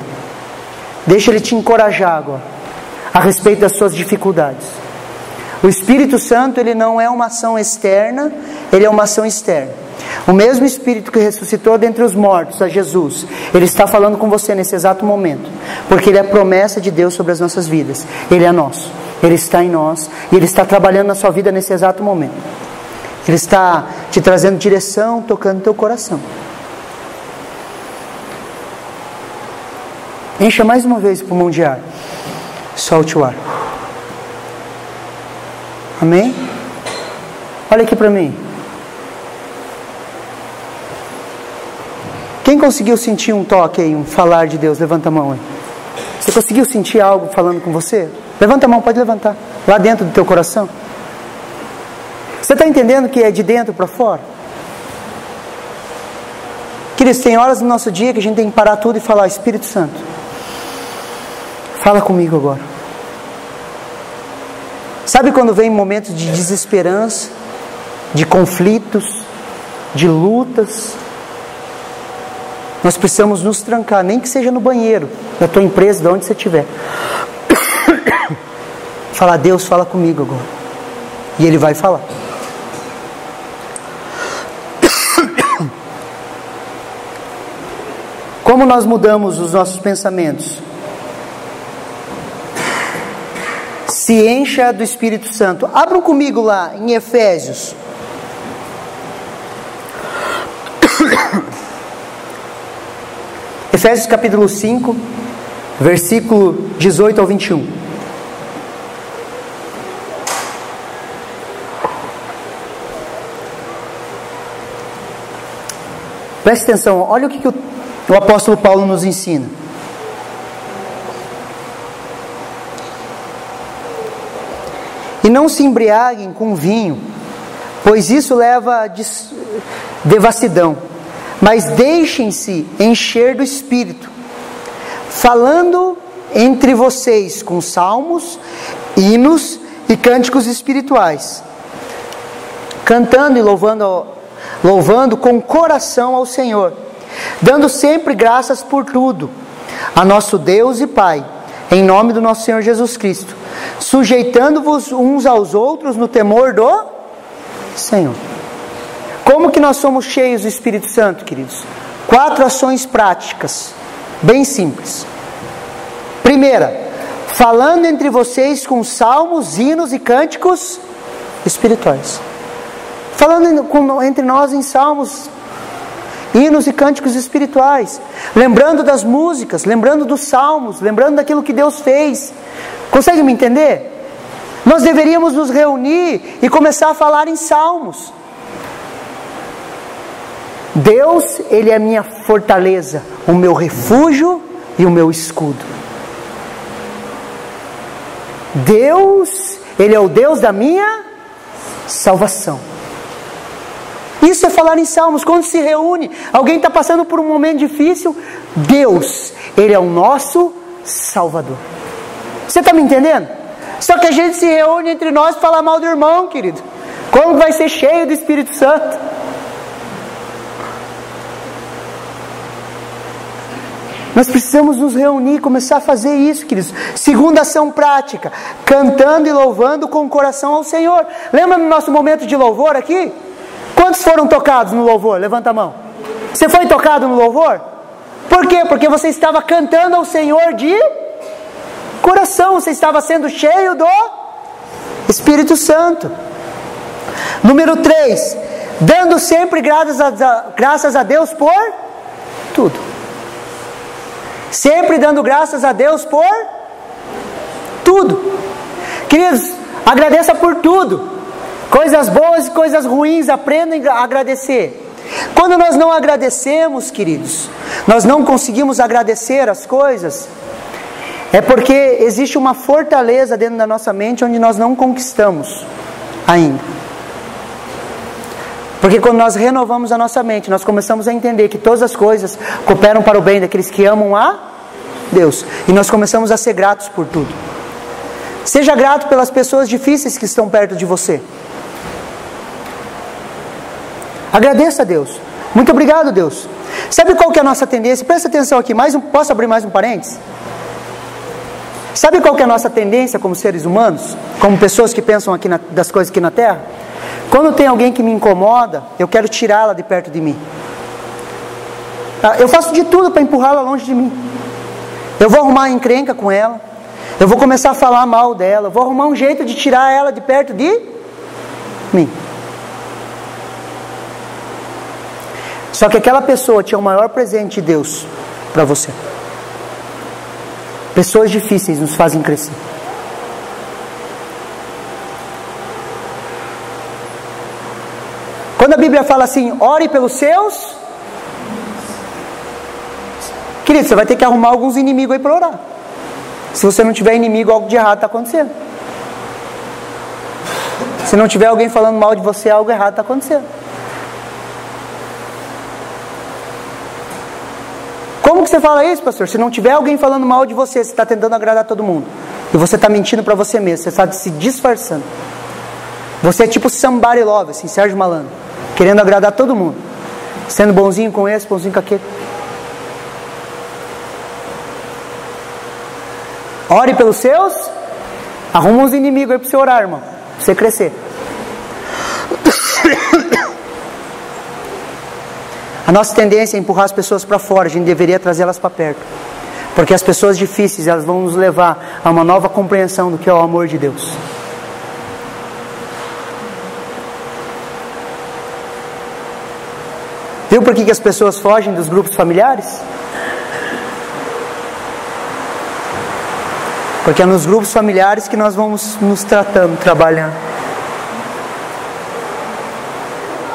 Deixa ele te encorajar agora, a respeito das suas dificuldades. O Espírito Santo, ele não é uma ação externa, ele é uma ação externa. O mesmo Espírito que ressuscitou dentre os mortos a Jesus, ele está falando com você nesse exato momento, porque ele é a promessa de Deus sobre as nossas vidas. Ele é nosso, ele está em nós, e ele está trabalhando na sua vida nesse exato momento. Ele está te trazendo direção, tocando teu coração. Encha mais uma vez o pulmão de ar. Solte o ar. Amém? Olha aqui para mim. Quem conseguiu sentir um toque aí, um falar de Deus? Levanta a mão aí. Você conseguiu sentir algo falando com você? Levanta a mão, pode levantar. Lá dentro do teu coração. Você está entendendo que é de dentro para fora? Queridos, tem horas no nosso dia que a gente tem que parar tudo e falar: Espírito Santo, fala comigo agora. Sabe quando vem momentos de desesperança, de conflitos, de lutas? Nós precisamos nos trancar, nem que seja no banheiro da tua empresa, de onde você estiver. Falar: Deus, fala comigo agora. E Ele vai falar. Como nós mudamos os nossos pensamentos? Se encha do Espírito Santo. Abram comigo lá em Efésios. Efésios capítulo 5, versículo 18 ao 21. Preste atenção, olha o que o apóstolo Paulo nos ensina. E não se embriaguem com vinho, pois isso leva a devassidão, mas deixem-se encher do Espírito, falando entre vocês com salmos, hinos e cânticos espirituais, cantando e louvando com coração ao Senhor, dando sempre graças por tudo a nosso Deus e Pai, em nome do nosso Senhor Jesus Cristo, sujeitando-vos uns aos outros no temor do Senhor. Como que nós somos cheios do Espírito Santo, queridos? 4 ações práticas, bem simples. Primeira, falando entre vocês com salmos, hinos e cânticos espirituais. Falando entre nós em salmos, hinos e cânticos espirituais, lembrando das músicas, lembrando dos salmos, lembrando daquilo que Deus fez. Consegue me entender? Nós deveríamos nos reunir e começar a falar em salmos. Deus, Ele é a minha fortaleza, o meu refúgio e o meu escudo. Deus, Ele é o Deus da minha salvação. Isso é falar em Salmos. Quando se reúne, alguém está passando por um momento difícil, Deus, Ele é o nosso Salvador. Você está me entendendo? Só que a gente se reúne entre nós para falar mal do irmão, querido. Como vai ser cheio do Espírito Santo? Nós precisamos nos reunir, começar a fazer isso, queridos. Segunda ação prática, cantando e louvando com o coração ao Senhor. Lembra no nosso momento de louvor aqui? Quantos foram tocados no louvor? Levanta a mão. Você foi tocado no louvor? Por quê? Porque você estava cantando ao Senhor de coração. Você estava sendo cheio do Espírito Santo. Número 3, dando sempre graças a Deus por tudo. Sempre dando graças a Deus por tudo. Queridos, agradeça por tudo. Coisas boas e coisas ruins, aprendam a agradecer. Quando nós não agradecemos, queridos, nós não conseguimos agradecer as coisas, é porque existe uma fortaleza dentro da nossa mente onde nós não conquistamos ainda. Porque quando nós renovamos a nossa mente, nós começamos a entender que todas as coisas cooperam para o bem daqueles que amam a Deus. E nós começamos a ser gratos por tudo. Seja grato pelas pessoas difíceis que estão perto de você. Agradeça a Deus. Muito obrigado, Deus. Sabe qual que é a nossa tendência? Presta atenção aqui. Posso abrir mais um parênteses? Sabe qual que é a nossa tendência como seres humanos? Como pessoas que pensam aqui das coisas aqui na Terra? Quando tem alguém que me incomoda, eu quero tirá-la de perto de mim. Eu faço de tudo para empurrá-la longe de mim. Eu vou arrumar encrenca com ela. Eu vou começar a falar mal dela. Eu vou arrumar um jeito de tirar ela de perto de mim. Só que aquela pessoa tinha o maior presente de Deus para você. Pessoas difíceis nos fazem crescer. Quando a Bíblia fala assim, ore pelos seus, querido, você vai ter que arrumar alguns inimigos aí para orar. Se você não tiver inimigo, algo de errado está acontecendo. Se não tiver alguém falando mal de você, algo errado está acontecendo. Como que você fala isso, pastor? Se não tiver alguém falando mal de você, você está tentando agradar todo mundo. E você está mentindo para você mesmo, você está se disfarçando. Você é tipo somebody love, assim, Sérgio Malandro, querendo agradar todo mundo, sendo bonzinho com esse, bonzinho com aquele. Ore pelos seus, arruma uns inimigos aí para você orar, irmão, para você crescer. A nossa tendência é empurrar as pessoas para fora, a gente deveria trazê-las para perto. Porque as pessoas difíceis, elas vão nos levar a uma nova compreensão do que é o amor de Deus. Viu por que as pessoas fogem dos grupos familiares? Porque é nos grupos familiares que nós vamos nos tratando, trabalhando.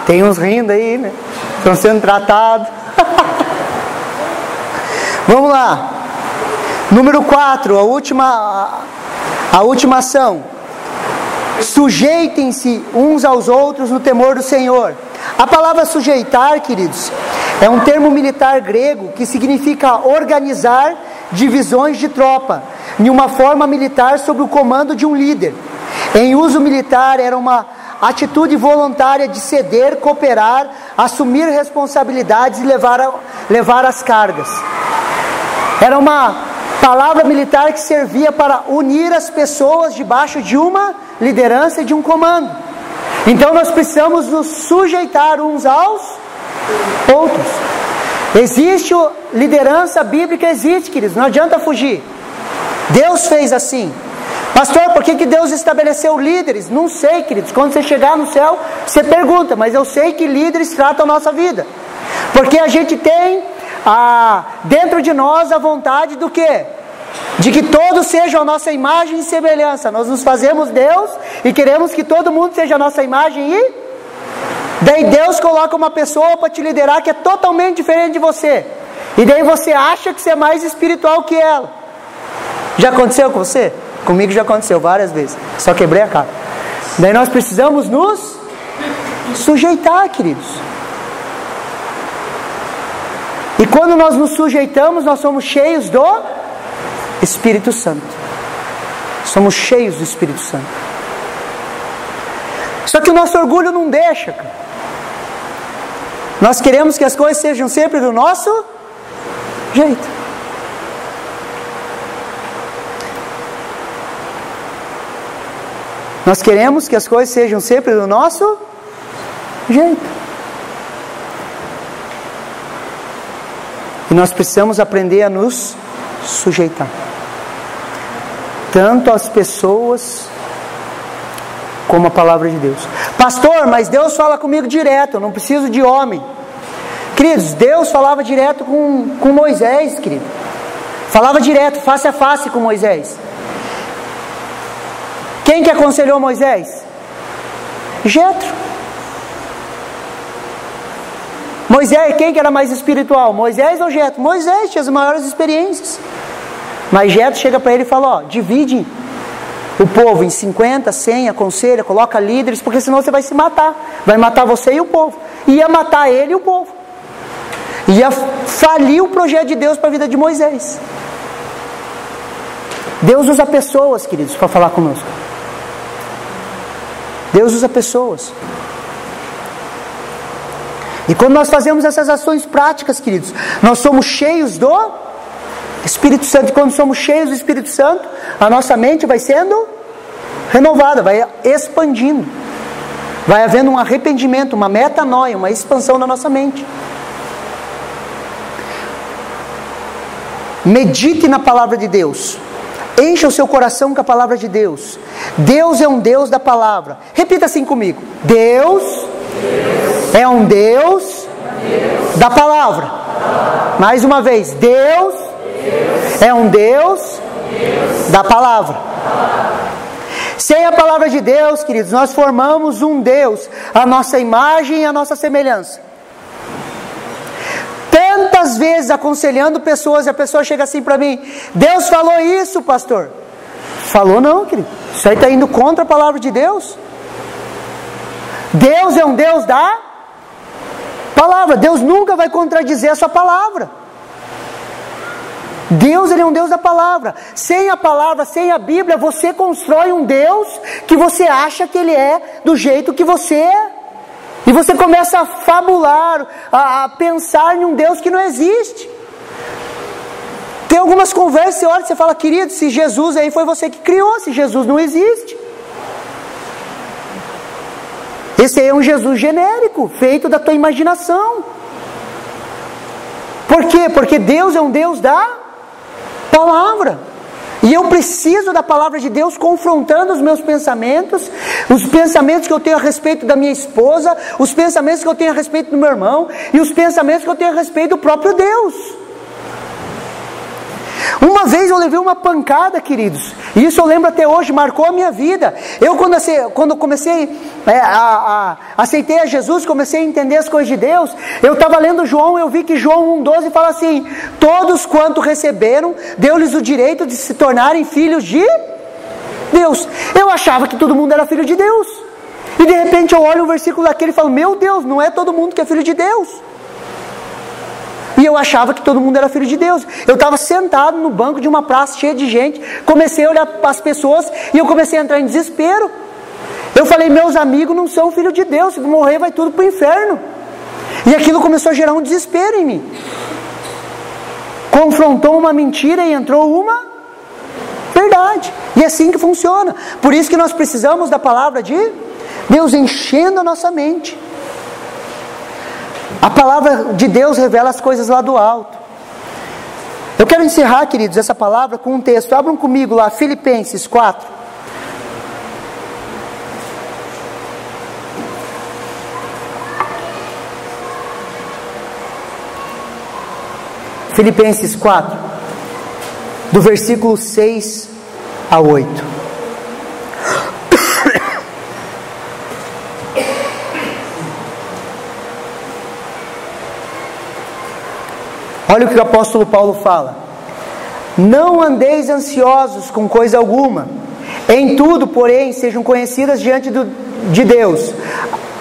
Tem uns rindo aí, né? Estão sendo tratados. Vamos lá. Número 4, a última ação. Sujeitem-se uns aos outros no temor do Senhor. A palavra sujeitar, queridos, é um termo militar grego que significa organizar divisões de tropa em uma forma militar sob o comando de um líder. Em uso militar era uma atitude voluntária de ceder, cooperar, assumir responsabilidades e levar as cargas. Era uma palavra militar que servia para unir as pessoas debaixo de uma liderança e de um comando. Então nós precisamos nos sujeitar uns aos outros. Existe liderança bíblica, existe, queridos, não adianta fugir. Deus fez assim. Pastor, por que Deus estabeleceu líderes? Não sei, queridos. Quando você chegar no céu, você pergunta, mas eu sei que líderes tratam a nossa vida. Porque a gente tem dentro de nós a vontade do quê? De que todos sejam a nossa imagem e semelhança. Nós nos fazemos Deus e queremos que todo mundo seja a nossa imagem e daí Deus coloca uma pessoa para te liderar que é totalmente diferente de você. E daí você acha que você é mais espiritual que ela. Já aconteceu com você? Comigo já aconteceu várias vezes. Só quebrei a cara. Daí nós precisamos nos sujeitar, queridos. E quando nós nos sujeitamos, nós somos cheios do Espírito Santo. Somos cheios do Espírito Santo. Só que o nosso orgulho não deixa, cara. Nós queremos que as coisas sejam sempre do nosso jeito. Nós queremos que as coisas sejam sempre do nosso jeito. E nós precisamos aprender a nos sujeitar. Tanto às pessoas como a palavra de Deus. Pastor, mas Deus fala comigo direto, eu não preciso de homem. Queridos, Deus falava direto com Moisés, querido. Falava direto, face a face com Moisés. Quem que aconselhou Moisés? Jetro. Moisés, quem que era mais espiritual? Moisés ou Jetro? Moisés tinha as maiores experiências. Mas Jetro chega para ele e fala, ó, divide o povo em 50, 100, aconselha, coloca líderes, porque senão você vai se matar. Vai matar você e o povo. Ia matar ele e o povo. Ia falir o projeto de Deus para a vida de Moisés. Deus usa pessoas, queridos, para falar conosco. Deus usa pessoas. E quando nós fazemos essas ações práticas, queridos, nós somos cheios do Espírito Santo. E quando somos cheios do Espírito Santo, a nossa mente vai sendo renovada, vai expandindo. Vai havendo um arrependimento, uma metanoia, uma expansão na nossa mente. Medite na palavra de Deus. Encha o seu coração com a palavra de Deus. Deus é um Deus da palavra. Repita assim comigo. Deus é um Deus da palavra. Mais uma vez. Deus é um Deus da palavra. Sem a palavra de Deus, queridos, nós formamos um Deus, a nossa imagem e a nossa semelhança. Tantas vezes aconselhando pessoas, e a pessoa chega assim para mim: Deus falou isso, pastor. Falou não, querido. Isso aí está indo contra a palavra de Deus. Deus é um Deus da palavra. Deus nunca vai contradizer a sua palavra. Deus, ele é um Deus da palavra. Sem a palavra, sem a Bíblia, você constrói um Deus que você acha que ele é do jeito que você é. E você começa a fabular, a pensar em um Deus que não existe. Tem algumas conversas, você olha e você fala: querido, se Jesus aí foi você que criou, se Jesus não existe. Esse aí é um Jesus genérico, feito da tua imaginação. Por quê? Porque Deus é um Deus da palavra. E eu preciso da palavra de Deus confrontando os meus pensamentos, os pensamentos que eu tenho a respeito da minha esposa, os pensamentos que eu tenho a respeito do meu irmão, e os pensamentos que eu tenho a respeito do próprio Deus. Uma vez eu levei uma pancada, queridos, e isso eu lembro até hoje, marcou a minha vida. Eu quando comecei aceitei a Jesus, comecei a entender as coisas de Deus, eu estava lendo João, eu vi que João 1,12 fala assim: todos quanto receberam, deu-lhes o direito de se tornarem filhos de Deus. Eu achava que todo mundo era filho de Deus, e de repente eu olho o versículo daquele e falo: meu Deus, não é todo mundo que é filho de Deus. E eu achava que todo mundo era filho de Deus. Eu estava sentado no banco de uma praça cheia de gente, comecei a olhar para as pessoas e eu comecei a entrar em desespero. Eu falei: meus amigos não são filhos de Deus, se morrer vai tudo para o inferno. E aquilo começou a gerar um desespero em mim. Confrontou uma mentira e entrou uma verdade. E é assim que funciona. Por isso que nós precisamos da palavra de Deus enchendo a nossa mente. A palavra de Deus revela as coisas lá do alto. Eu quero encerrar, queridos, essa palavra com um texto. Abram comigo lá, Filipenses 4. Filipenses 4, do versículo 6 a 8. Olha o que o apóstolo Paulo fala: não andeis ansiosos com coisa alguma, Em tudo, porém, sejam conhecidas diante de Deus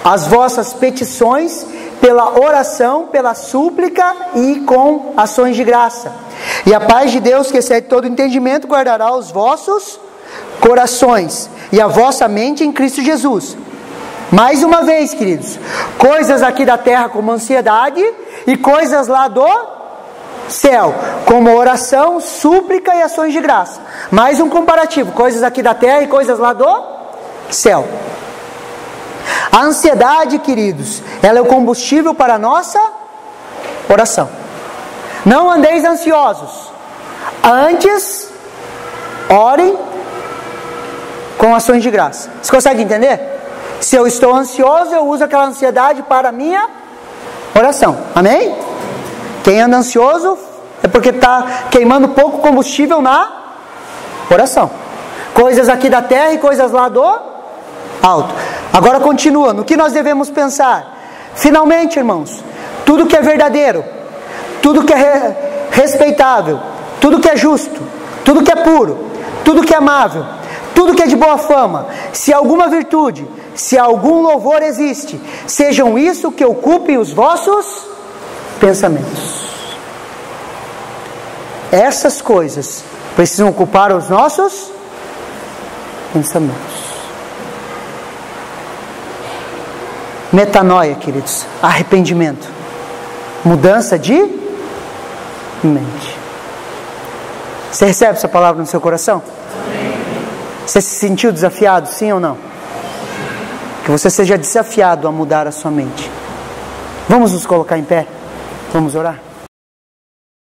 as vossas petições pela oração, pela súplica e com ações de graça. E a paz de Deus, que excede todo entendimento, guardará os vossos corações e a vossa mente em Cristo Jesus. Mais uma vez, queridos, coisas aqui da terra como ansiedade e coisas lá do céu, como oração, súplica e ações de graça. Mais um comparativo, coisas aqui da terra e coisas lá do céu. A ansiedade, queridos, ela é o combustível para a nossa oração. Não andeis ansiosos, antes orem com ações de graça. Você consegue entender? Se eu estou ansioso, eu uso aquela ansiedade para a minha oração. Amém? Quem anda ansioso é porque está queimando pouco combustível na oração. Coisas aqui da terra e coisas lá do alto. Agora continua, no que nós devemos pensar? Finalmente, irmãos, tudo que é verdadeiro, tudo que é respeitável, tudo que é justo, tudo que é puro, tudo que é amável, tudo que é de boa fama, se alguma virtude, se algum louvor existe, sejam isso que ocupem os vossos pensamentos. Essas coisas precisam ocupar os nossos pensamentos. Metanoia, queridos, arrependimento, mudança de mente. Você recebe essa palavra no seu coração? Você se sentiu desafiado, sim ou não? Que você seja desafiado a mudar a sua mente. Vamos nos colocar em pé? Vamos orar?